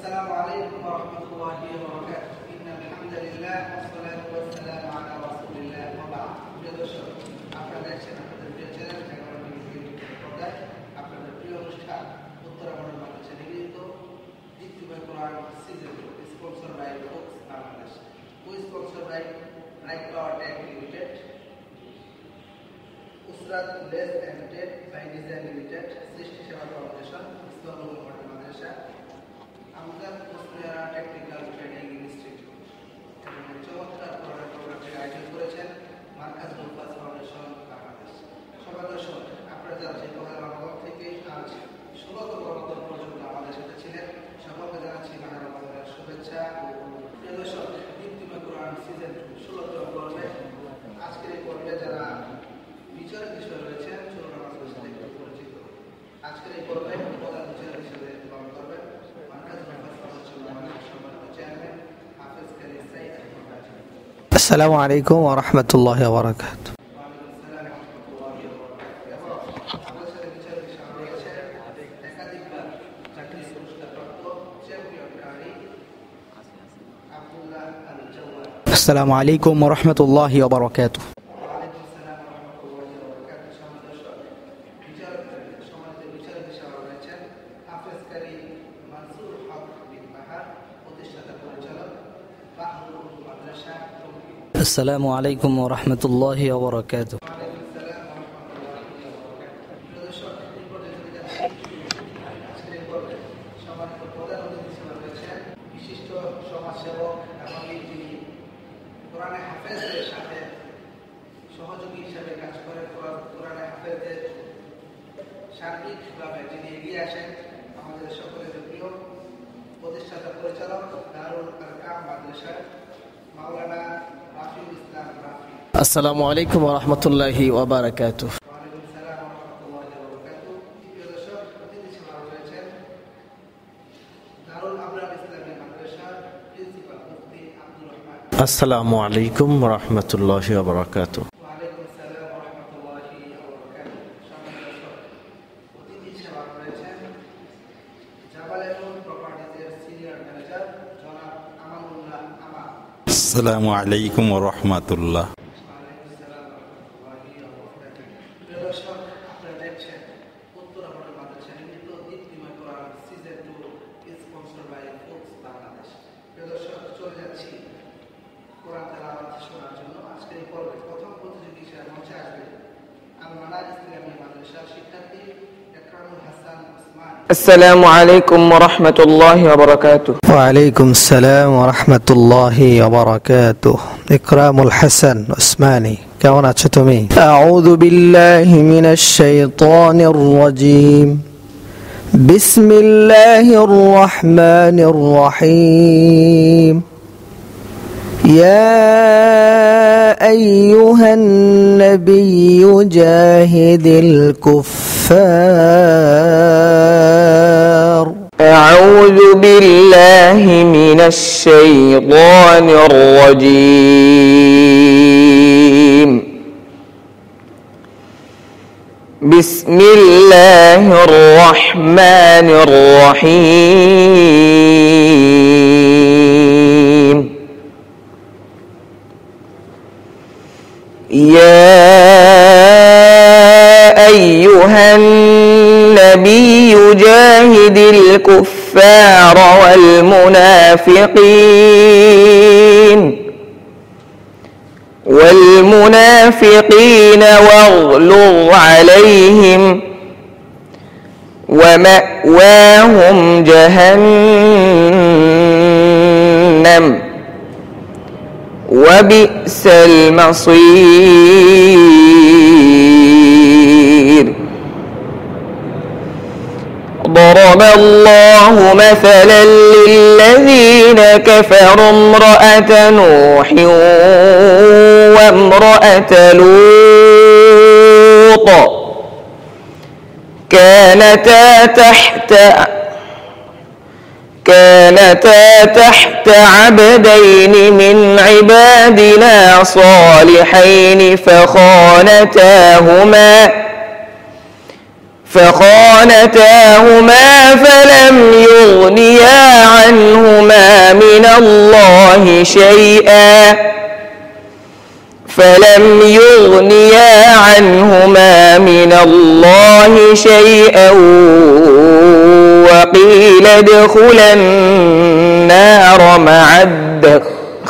السلام عليكم ورحمة الله وبركاته. إن الحمد لله والصلاة والسلام على رسول الله وبعد. প্রিয় দর্শক, আপনারা দেখছেন আপনাদের প্রিয় চ্যানেল পর্দায় আপনাদের প্রিয় অনুষ্ঠান উত্তরা মডেল মাদ্রাসা নিবেদিত দ্বিতীয় কোরআন season 2 sponsor by Folks Bangladesh, sponsor by Right Power Tech Limited, উসরাত lace and tech by design limited, সৃষ্টি সেবা ফাউন্ডেশন, ইসলামী মডেল মাদ্রাসা, আমজাদ মুসলিয়া টেকনিক্যাল ট্রেনিং ইনস্টিটিউট এবং চমৎকার প্রোগ্রামটির আয়োজন করেছেন মার্কাজ বুলবাস ফাউন্ডেশন বাংলাদেশ। সবাই দর্শক, আপনারা যারা সেই রমাদান থেকে আজ 16তম রমাদান পর্যন্ত আমাদের সাথে ছিলেন, সকলকে জানাচ্ছি মাহে রমাদানের শুভেচ্ছা। প্রিয় দর্শক, দ্বিতীয় কোরআন সিজন 2 16তম পর্বে আজকের এই পর্বে যারা বিচারক হিসেবে রয়েছেন চলুন আমাদের সাথে একটু পরিচিত। আজকের এই পর্বে প্রধান বিচারক হিসেবে পালন করবেন মার্কাজ বুলবাস ফাউন্ডেশন বাংলাদেশ সম্মানিত চেয়ারম্যান হাফেজ কারি সাইদ। আসসালামু আলাইকুম ওয়া রাহমাতুল্লাহি ওয়া বারাকাতুহু। আসসালামু আলাইকুম ওয়া রাহমাতুল্লাহি ওয়া বারাকাতুহু। আসসালামু আলাইকুম ওয়া রাহমাতুল্লাহি ওয়া বারাকাতুহু। বিশিষ্ট সমাজসেবক এবং যিনি কোরআনে হাফেজদের সাথে সহযোগী হিসেবে কাজ করে কোরআনে হাফেজদের সার্বিকভাবে যিনি এগিয়ে আসেন, আমাদের সকলের প্রিয় প্রতিষ্ঠাতা পরিচালক দারুল আরকাম মাদ্রাসার মাওলানা রাফিউল ইসলাম রাফি। আসসালামু আলাইকুম ওয়া রাহমাতুল্লাহি ওয়া বারাকাতুহু। আসসালামু আলাইকুম ওয়া রাহমাতুল্লাহি ওয়া বারাকাতুহু। আসসালামু আলাইকুম ওয়া রাহমাতুল্লাহ। السلام عليكم ورحمة الله وبركاته. وعليكم السلام ورحمة الله وبركاته. إكرام الحسن عثماني، কেমন আছো তুমি? أعوذ بالله من الشيطان الرجيم. بسم الله الرحمن الرحيم. يا أيها النبي جاهد الكفار. أعوذ بالله من الشيطان الرجيم. بسم الله الرحمن الرحيم. يا أيها النبي جاهد الكفار والمنافقين واغلظ عليهم ومأواهم جهنم وبئس المصير. ضرب الله مثلا للذين كفروا امرأة نوح وامرأة لوط كانتا تحت عبدين من عبادنا صالحين فخانتاهما فلم يغنيا عنهما من الله شيئا وقيل ادخلا النار مع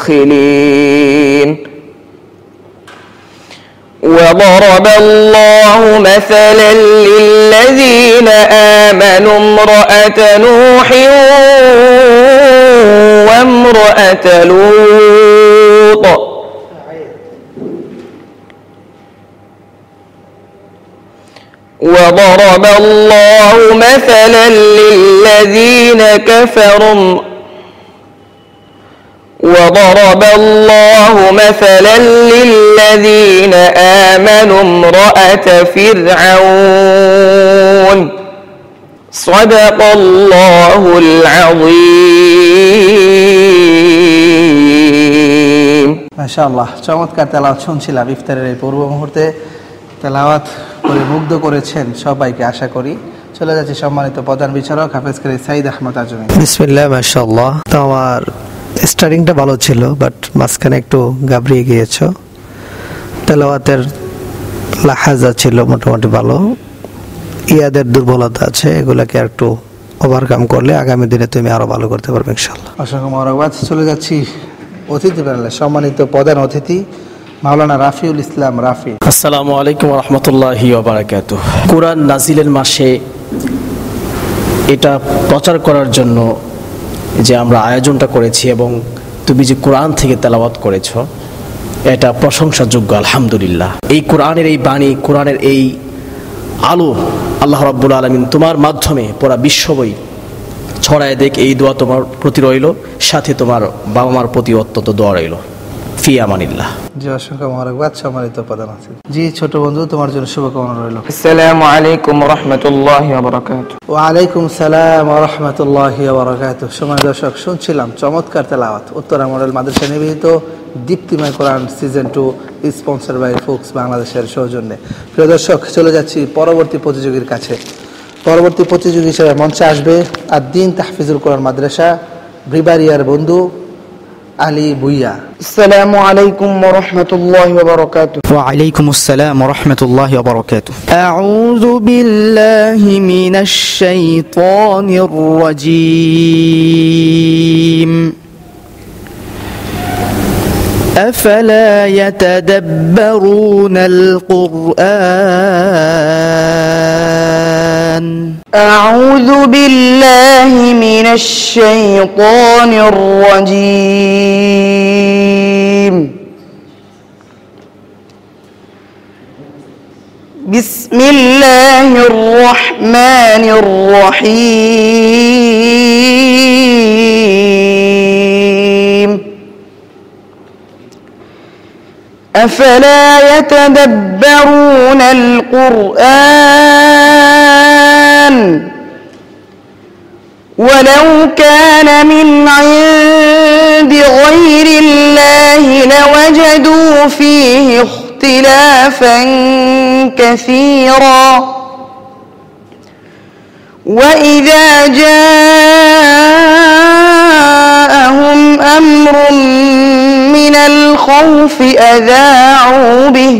الداخلين وضرب الله مثلا للذين آمنوا امرأة نوح وامرأة لوط وضرب الله مثلا للذين آمنوا امرأة فرعون صدق الله العظيم মাশাআল্লাহ, চমৎকার তেলাওয়াত শুনছিলাম ইফতারের এই পূর্ব মুহূর্তে। তেলাওয়াত করে মুগ্ধ করেছেন সবাইকে আশা করি। চলে যাচ্ছে সম্মানিত প্রধান বিচারক হাফেজ কারি সাইদ আহমদ আজমি। বিসমিল্লাহ, মাশাআল্লাহ। তো আমার স্টার্টিংটা ভালো ছিল, বাট মাঝখানে একটু ঘাবড়িয়ে গিয়েছো। তেলাওয়াতের লাহাজা ছিল মোটামুটি ভালো, ইয়াদের দুর্বলতা আছে, এগুলাকে আর একটু ওভারকাম করলে আগামী দিনে তুমি আরো ভালো করতে পারবে ইনশাআল্লাহ। অসংখ্য মোবারকবাদ। চলে যাচ্ছি অতিথি প্যানেলে সম্মানিত প্রধান অতিথি মাওলানা রাফিউল ইসলাম রাফি। আসসালামু আলাইকুম ওয়া রাহমাতুল্লাহি ওয়া বারাকাতুহু। কুরআন নাজিলের মাসে এটা প্রচার করার জন্য যে আমরা আয়োজনটা করেছি এবং তুমি যে কোরআন থেকে তেলাওয়াত করেছো, এটা প্রশংসাযোগ্য, আলহামদুলিল্লাহ। এই কোরআনের এই বাণী, কোরআনের এই আলো আল্লাহ রাব্বুল আলামিন তোমার মাধ্যমে পুরা বিশ্ববই ছড়ায় দেখ, এই দোয়া তোমার প্রতি রইল, সাথে তোমার বাবা মার প্রতি অত্যন্ত দোয়া রইল। ফি আমানিল্লাহ। জি, অসংখ্য মোবারকবাদ সম্মানিত প্রধান অতিথি। জি, ছোট বন্ধু, তোমার জন্য শুভকামনা রইল। আসসালামু আলাইকুম ওয়া রাহমাতুল্লাহি ওয়া বারাকাতুহু। ওয়া আলাইকুম সালাম ওয়া রাহমাতুল্লাহি ওয়া বারাকাতুহু। সম্মানিত দর্শক, শুনছিলাম চমৎকার তেলাওয়াত। উত্তরা মডেল মাদ্রাসা নিবেদিত দীপ্তিময় কোরআন সিজন 2 স্পন্সর বাই ফোক্স বাংলাদেশের সৌজন্যে। প্রিয় দর্শক, চলে যাচ্ছি পরবর্তী প্রতিযোগীর কাছে। পরবর্তী প্রতিযোগী হিসেবে মঞ্চে আসবে আদ-দ্বীন তাহফিজুল কোরআন মাদ্রাসা ব্রিবারিয়ার বন্ধু আলী ভুইয়া। আসসালামু আলাইকুম ওয়া রাহমাতুল্লাহি ওয়া বারাকাতুহু। ওয়া আলাইকুমুস সালাম ওয়া রাহমাতুল্লাহি ওয়া বারাকাতুহু। আউযু বিল্লাহি মিনাশ শাইতানির রাজীম। أفلا يتدبرون القرآن. أعوذ بالله من الشيطان الرجيم. بسم الله الرحمن الرحيم. أفلا يتدبرون القرآن ولو كان من عند غير الله لوجدوا فيه اختلافا كثيرا وإذا جاءهم أمر من الخوف أذاعوا به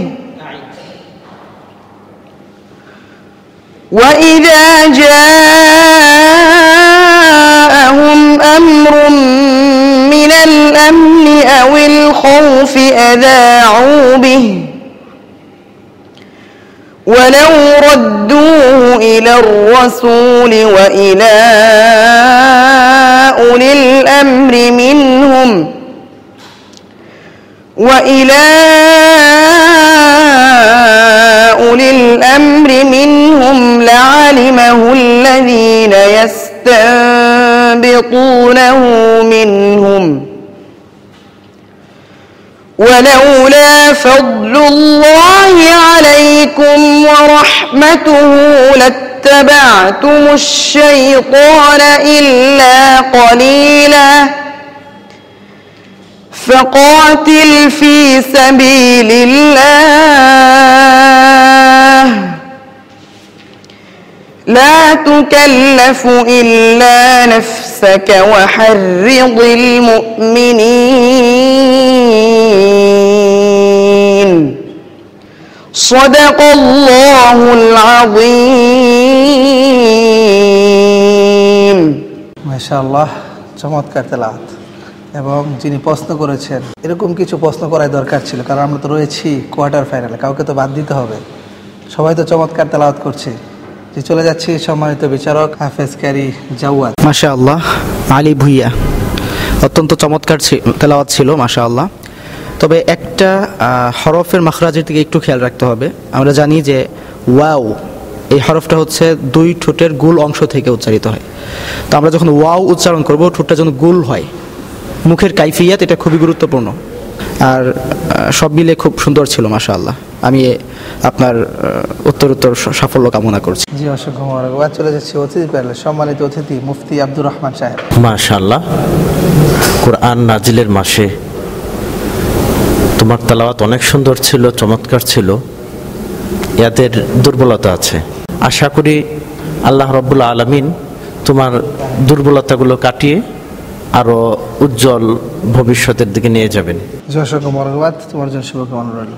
وإذا جاءهم أمر من الأمن أو الخوف أذاعوا به ولو ردوه إلى الرسول وإلى أولي الأمر منهم لعلمه الذين يستنبطونه منهم ولولا فضل الله عليكم ورحمته لاتبعتم الشيطان إلا قليلا فقاتل في سبيل الله لا تكلف إلا نفسك وحرض المؤمنين صدق الله العظيم মাশাআল্লাহ, চমৎকার তেলাওয়াত। এবং যিনি প্রশ্ন করেছেন, এরকম কিছু প্রশ্ন করাই দরকার ছিল, কারণ আমরা তো রয়েছি কোয়ার্টার ফাইনালে, কাউকে তো বাদ দিতে হবে। সবাই তো চমৎকার তেলাওয়াত করছে। যে চলে যাচ্ছি সম্মানিত বিচারক হাফেজ কারি জাওয়াদ। মাশাআল্লাহ, আলী ভুইয়া, অত্যন্ত চমৎকার তেলাওয়াত ছিল মাশাআল্লাহ। তবে একটা হরফের মাখরাজের দিকে একটু খেয়াল রাখতে হবে। আমরা জানি যে ওয়াও এই হরফটা হচ্ছে দুই ঠোঁটের গুল অংশ থেকে উচ্চারিত হয়। তো আমরা যখন ওয়াও উচ্চারণ করব, ঠোঁটটা যেন গুল হয়। মুখের কাইফিয়াত এটা খুবই গুরুত্বপূর্ণ। আর সব মিলে খুব সুন্দর ছিল মাশাআল্লাহ। আমি আপনার উত্তর সাফল্য কামনা করছি। জি, অসংখ্য মোবারকবাদ। চলে যাচ্ছি অতিথি প্যানেলে, সম্মানিত অতিথি মুফতি আব্দুর রহমান সাহেব। মাশাআল্লাহ, কোরআন নাজিলের মাসে তোমার তেলাওয়াত অনেক সুন্দর ছিল, চমৎকার ছিল। এদের দুর্বলতা আছে, আশা করি আল্লাহ রাব্বুল আলামিন তোমার দুর্বলতাগুলো কাটিয়ে আরো উজ্জ্বল ভবিষ্যতের দিকে নিয়ে যাবেন। জি, অসংখ্য মোবারকবাদ, তোমার জন্য শুভকামনা রইল।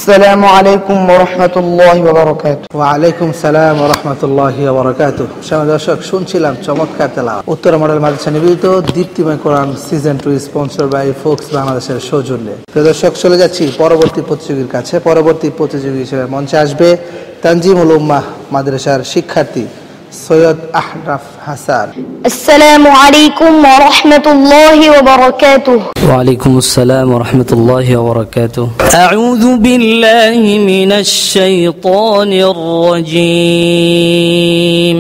السلام عليكم ورحمة الله وبركاته. ওয়ালাইকুম সালাম ওয়া রাহমাতুল্লাহি ওয়া বারাকাতুহু। সম্মানিত দর্শক, শুনছিলাম চমৎকার তেলাওয়াত। উত্তরা মডেল মাদ্রাসা নিবেদিত দীপ্তিময় কোরআন সিজন 2 স্পন্সর বাই ফোক্স বাংলাদেশের সৌজন্যে। প্রিয় দর্শক, চলে যাচ্ছি পরবর্তী প্রতিযোগীর কাছে। পরবর্তী প্রতিযোগী হিসেবে মঞ্চে আসবে তানজিমুল উম্মাহ মাদ্রাসার শিক্ষার্থী সৈয়দ আহরাফ হাসান। السلام عليكم ورحمة الله وبركاته. وعليكم السلام ورحمة الله وبركاته. أعوذ بالله من الشيطان الرجيم.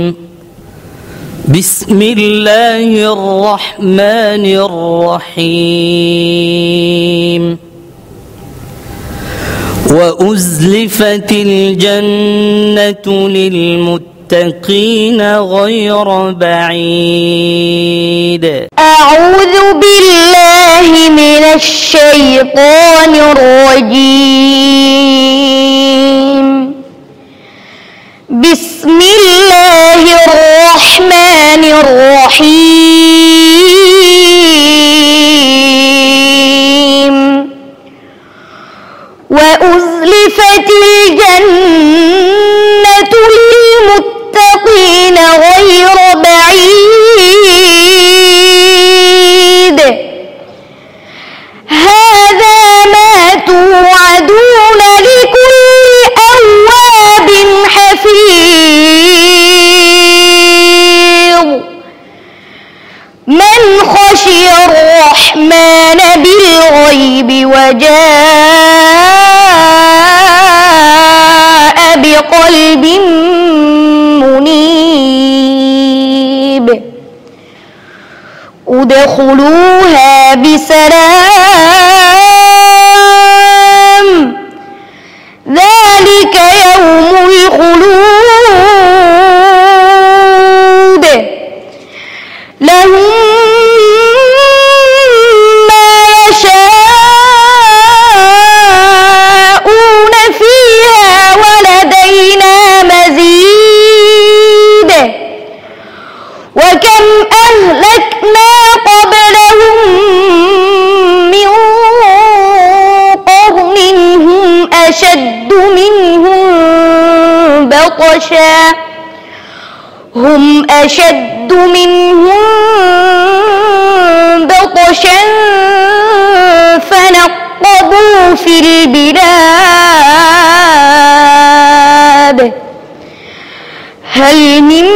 بسم الله الرحمن الرحيم. وأزلفت الجنة للمتقين غير بعيد. أعوذ بالله من الشيطان الرجيم. بسم الله الرحمن الرحيم. وأزلفت الجنة للمتقين غير بعيد. هذا ما توعدون لكل أواب حفيظ. من خشي الرحمن بالغيب وجاء بقلب منيب. ادخلوها بسلام. ذلك يوم الخلود. لهم ما يشاءون فيها ولدينا مزيد. وكم أهلكنا قبلهم من قرن هم أشد منهم بطشا. فنقبوا في البلاد. هل من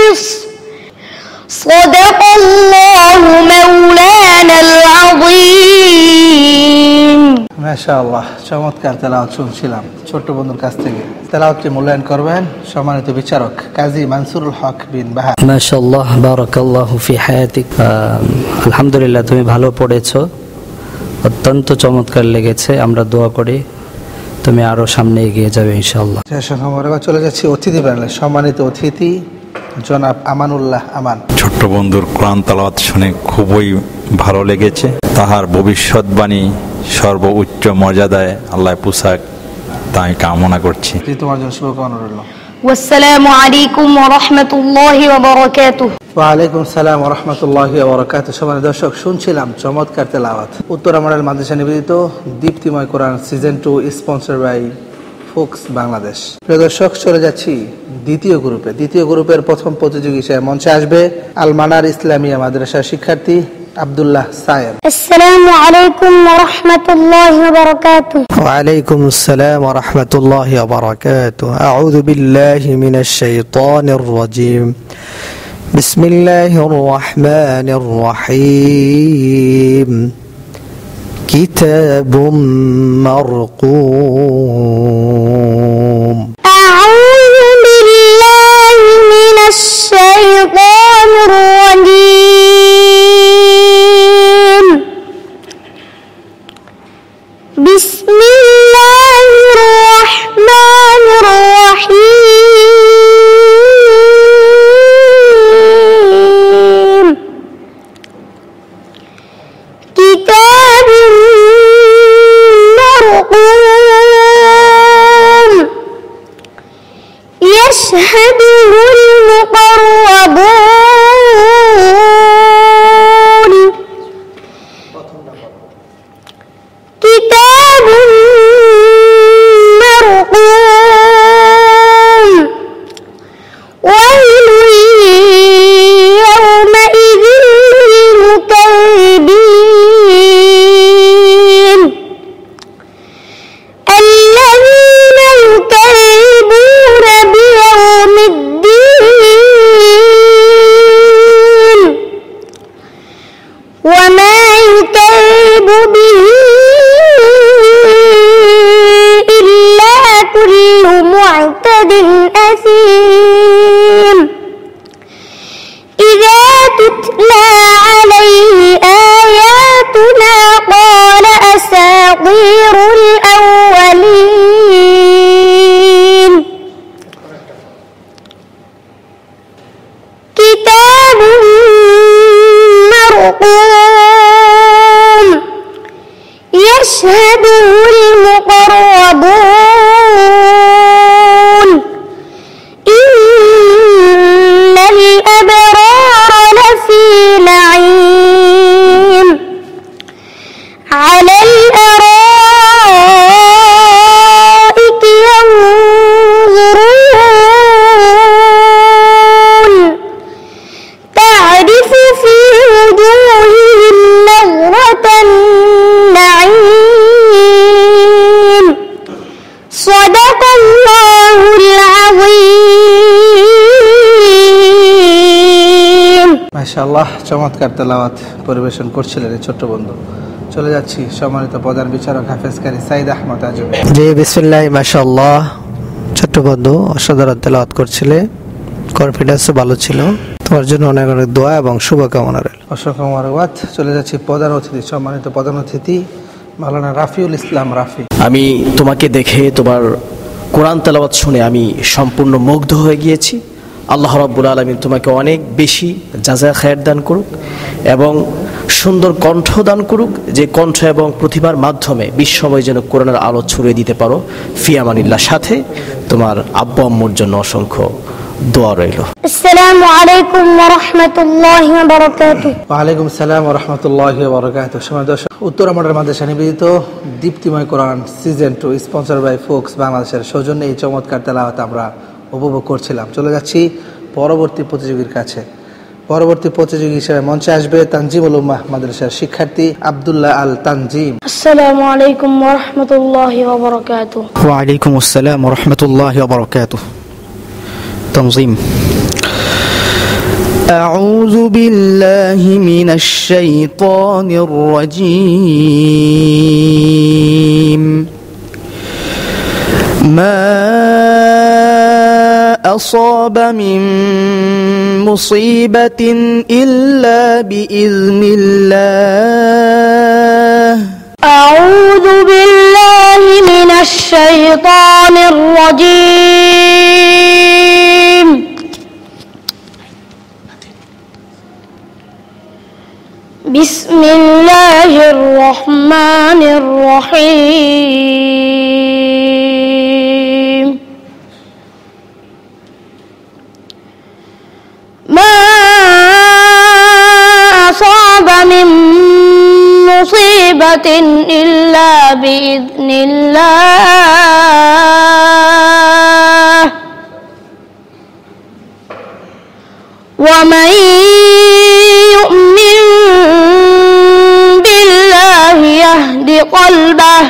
محيص. صدق الله مولانا العظيم. মাশাআল্লাহ, চমৎকার তেলাওয়াত শুনছিলাম ছোট্ট বন্ধুর কাছ থেকে। তেলাওয়াতটি মূল্যায়ন করবেন সম্মানিত বিচারক কাজী মানসুরুল হক বিন বাহা। মাশাআল্লাহ, বারাকাল্লাহু ফি হায়াতিক। আলহামদুলিল্লাহ, তুমি ভালো পড়েছো, অত্যন্ত চমৎকার লেগেছে। আমরা দোয়া করি তুমি আরো সামনে এগিয়ে যাবে ইনশাআল্লাহ। চলে যাচ্ছি অতিথি প্যানেলে, সম্মানিত অতিথি জনাব আমানুল্লাহ আমান। ছোট্ট বন্ধুর কোরআন তেলাওয়াত শুনে খুবই ভালো লেগেছে। তাহার ভবিষ্যৎবাণী সর্বোচ্চ মর্যাদায় আল্লাহ পোশাক তাই কামনা করছি। তোমার জন্য শুভকামনা রইল। والسلام عليكم ورحمة الله وبركاته. ওয়ালাইকুম সালাম ওয়া রাহমাতুল্লাহি ওয়া বারাকাতুহু। সম্মানিত দর্শক, শুনছিলাম চমৎকার তেলাওয়াত। উত্তরা মডেল মাদ্রাসা নিবেদিত দীপ্তিময় কোরআন season 2 sponsor by folks Bangladesh. প্রিয় দর্শক, চলে যাচ্ছি দ্বিতীয় গ্রুপে। দ্বিতীয় গ্রুপের প্রথম প্রতিযোগী হিসেবে মঞ্চে আসবে আল মানার ইসলামিয়া মাদ্রাসার শিক্ষার্থী আব্দুল্লাহ সায়েম। السلام عليكم ورحمة الله وبركاته. وعليكم السلام ورحمة الله وبركاته. أعوذ بالله من الشيطان الرجيم. بسم الله الرحمن الرحيم. كتاب مرقوم. أعوذ بالله من الشيطان الرجيم. بسم الله الرحمن الرحيم. كتاب مرقوم يشهده المقربون. كتاب مرقوم ويل يومئذ للمكذبين الذين يكذبون بيوم الدين وما يكذب به إلا كل معتد أثيم إذا تتلى عليه آياتنا قال أساطير الأولين. كتاب مرقوم يشهده المقربون إن الأبرار لفي نعيم على الأرائك ينظرون تعرف في وجوههم نظرة النعيم. صدق الله العظيم. মাশাআল্লাহ, চমৎকার তেলাওয়াত পরিবেশন করছিলেন এই ছোট্ট বন্ধু। চলে যাচ্ছি সম্মানিত প্রধান বিচারক হাফেজ কারি সাইদ আহমদ আজমি। জি বিসমিল্লাহ, মাশাআল্লাহ, ছোট্ট বন্ধু অসাধারণ তেলাওয়াত করছিলে, কনফিডেন্সও ভালো ছিল। তোমার জন্য অনেক অনেক দোয়া এবং শুভকামনা রইল। অসংখ্য ধন্যবাদ। চলে যাচ্ছি প্রধান অতিথি, সম্মানিত প্রধান অতিথি মাওলানা রাফিউল ইসলাম রাফি। আমি তোমাকে দেখে, তোমার কোরআন তেলাওয়াত শুনে আমি সম্পূর্ণ মুগ্ধ হয়ে গিয়েছি। আল্লাহ রাব্বুল আলামিন তোমাকে অনেক বেশি জাযা খায়ের দান করুক এবং সুন্দর কণ্ঠ দান করুক, যে কণ্ঠ এবং প্রতিভার মাধ্যমে বিশ্বময় যেন কোরআনের আলো ছড়িয়ে দিতে পারো। ফি আমানিল্লাহ। সাথে তোমার আব্বু আম্মুর জন্য অসংখ্য দোয়া রইল। السلام عليكم ورحمة الله وبركاته. ওয়ালাইকুম সালাম ওয়া রাহমাতুল্লাহি ওয়া বারাকাতুহু। সম্মানিত দর্শক, উত্তরা মডেল মাদ্রাসা নিবেদিত দীপ্তিময় কোরআন সিজন 2 স্পন্সর বাই ফোকস বাংলাদেশের সৌজন্যে এই চমৎকার তেলাওয়াত আমরা উপভোগ করছিলাম। চলে যাচ্ছি পরবর্তী প্রতিযোগীর কাছে। পরবর্তী প্রতিযোগী হিসেবে মঞ্চে আসবে তানজিমুল উম্মাহ মাদ্রাসার শিক্ষার্থী আব্দুল্লাহ আল তানজিম। السلام عليكم ورحمة الله وبركاته. وعليكم السلام ورحمة الله وبركاته. تنظيم. أعوذ بالله من الشيطان الرجيم. ما أصاب من مصيبة إلا بإذن الله. أعوذ بالله من الشيطان الرجيم. بسم الله الرحمن الرحيم ما أصاب من مصيبة إلا بإذن الله ومن يؤمن بالله يهد قلبه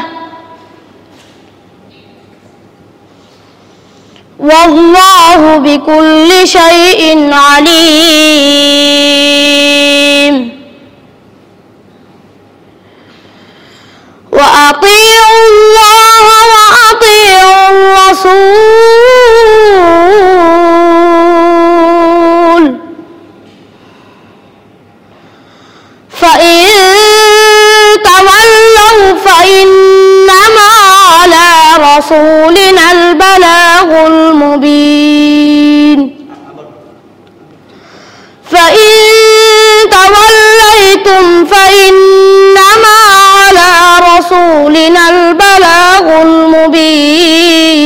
والله بكل شيء عليم وأطيعوا الله وأطيعوا الرسول فإن تولوا فإنما على رسولنا البلاغ المبين فإن توليتم فإنما على رسولنا البلاغ المبين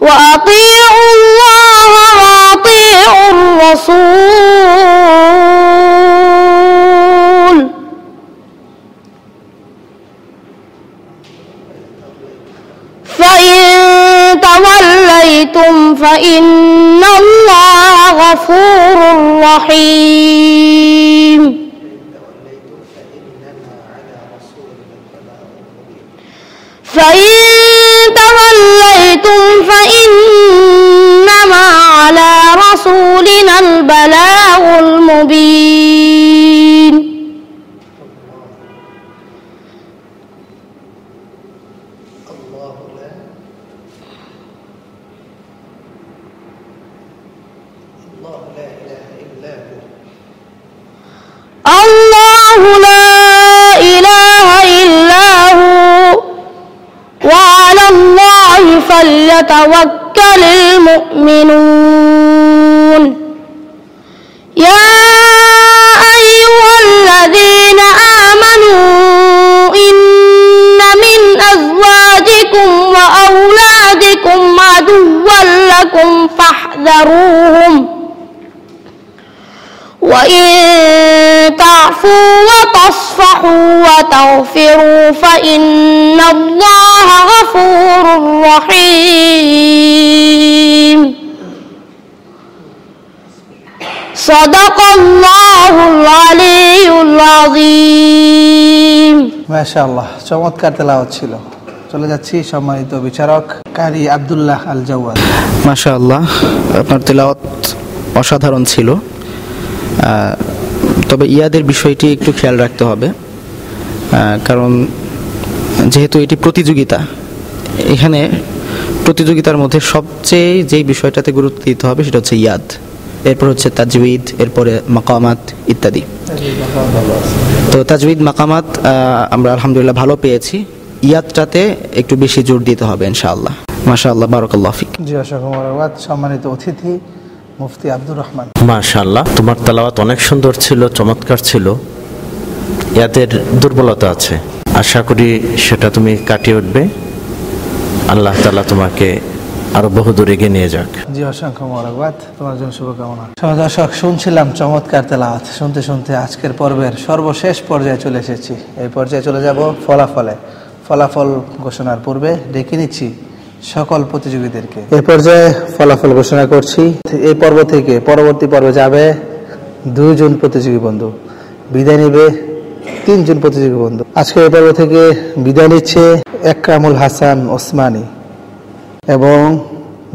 وأطيعوا الله وأطيعوا الرسول فإن توليتم فإن الله غفور رحيم فإن توليتم فإنما على رسولنا البلاغ المبين الله لا إله إلا هو وعلى الله فليتوكل المؤمنون يا أيها الذين آمنوا إن من أزواجكم وأولادكم عدوا لكم فاحذروهم وإن تعفوا وتصفحوا وتغفروا فإن الله غفور رحيم صدق الله العلي العظيم মাশাআল্লাহ চমৎকার তেলাওয়াত ছিল। চলে যাচ্ছি সম্মানিত বিচারক কারি আব্দুল্লাহ আল জাওয়াদ। মাশাআল্লাহ, আপনার তেলাওয়াত অসাধারণ ছিল। তবে ইয়াদের বিষয়টি একটু খেয়াল রাখতে হবে, কারণ যেহেতু এটি প্রতিযোগিতা, এখানে প্রতিযোগিতার মধ্যে সবচেয়ে যেই বিষয়টাতে গুরুত্ব দিতে হবে সেটা হচ্ছে ইয়াদ, এরপর হচ্ছে তাজউইদ, এরপরে মাকামাত ইত্যাদি। তো তাজউইদ মাকামাত আমরা আলহামদুলিল্লাহ ভালো পেয়েছি, ইয়াদটাতে একটু বেশি জোর দিতে হবে ইনশাআল্লাহ। মাশাআল্লাহ, বারাকাল্লাহু ফিক। জি, অসংখ্য ধন্যবাদ। সম্মানিত অতিথি মুফতি আব্দুর রহমান। মাশাআল্লাহ, তোমার তেলাওয়াত অনেক সুন্দর ছিল, চমৎকার ছিল। ইয়াদের দুর্বলতা আছে, আশা করি সেটা তুমি কাটিয়ে উঠবে। আল্লাহ তাআলা তোমাকে আরো বহুদূর এগিয়ে নিয়ে যাক। জি, অসংখ্য ধন্যবাদ, তোমার জন্য শুভকামনা। দর্শক, শুনছিলাম চমৎকার তেলাওয়াত। শুনতে শুনতে আজকের পর্বের সর্বশেষ পর্যায়ে চলে এসেছি। এই পর্যায়ে চলে যাব ফলাফল ঘোষণার পূর্বে ডেকে নিচ্ছি সকল প্রতিযোগীদেরকে। এই পর্যায়ে ফলাফল ঘোষণা করছি। এই পর্ব থেকে পরবর্তী পর্বে যাবে 2 জন প্রতিযোগী বন্ধু, বিদায় নেবে 3 জন প্রতিযোগী বন্ধু। আজকে এই পর্ব থেকে বিদায় নিচ্ছে একরামুল হাসান ওসমানী এবং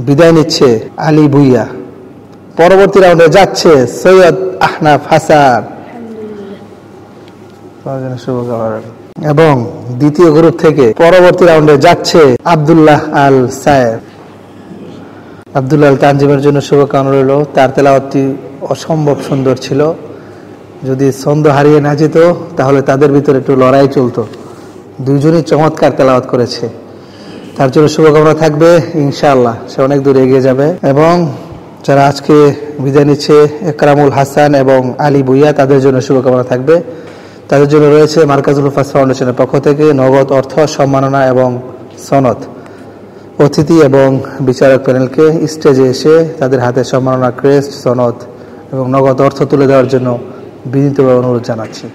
বিদায় নিচ্ছে আলী ভুইয়া। পরবর্তী রাউন্ডে যাচ্ছে সৈয়দ আহনাফ হাসান এবং দ্বিতীয় গ্রুপ থেকে পরবর্তী রাউন্ডে যাচ্ছে আব্দুল্লাহ আল সায়েব। আব্দুল্লাহ আল তানজিমের জন্য শুভকামনা রইল। তার তেলাওয়াতটি অসম্ভব সুন্দর ছিল। যদি ছন্দ হারিয়ে না যেত তাহলে তাদের ভিতরে একটু লড়াই চলতো। 2 জনই চমৎকার তেলাওয়াত করেছে, তার জন্য শুভকামনা থাকবে। ইনশাআল্লাহ সে অনেক দূর এগিয়ে যাবে। এবং যারা আজকে বিদায় নিচ্ছে একরামুল হাসান এবং আলী ভুইয়া, তাদের জন্য শুভকামনা থাকবে। তাদের জন্য রয়েছে মার্কাজুল হুফাজ ফাউন্ডেশনের পক্ষ থেকে নগদ অর্থ, সম্মাননা এবং সনদ। অতিথি এবং বিচারক প্যানেলকে স্টেজে এসে তাদের হাতে সম্মাননা, ক্রেস্ট, সনদ এবং নগদ অর্থ তুলে দেওয়ার জন্য বিনীতভাবে অনুরোধ জানাচ্ছি।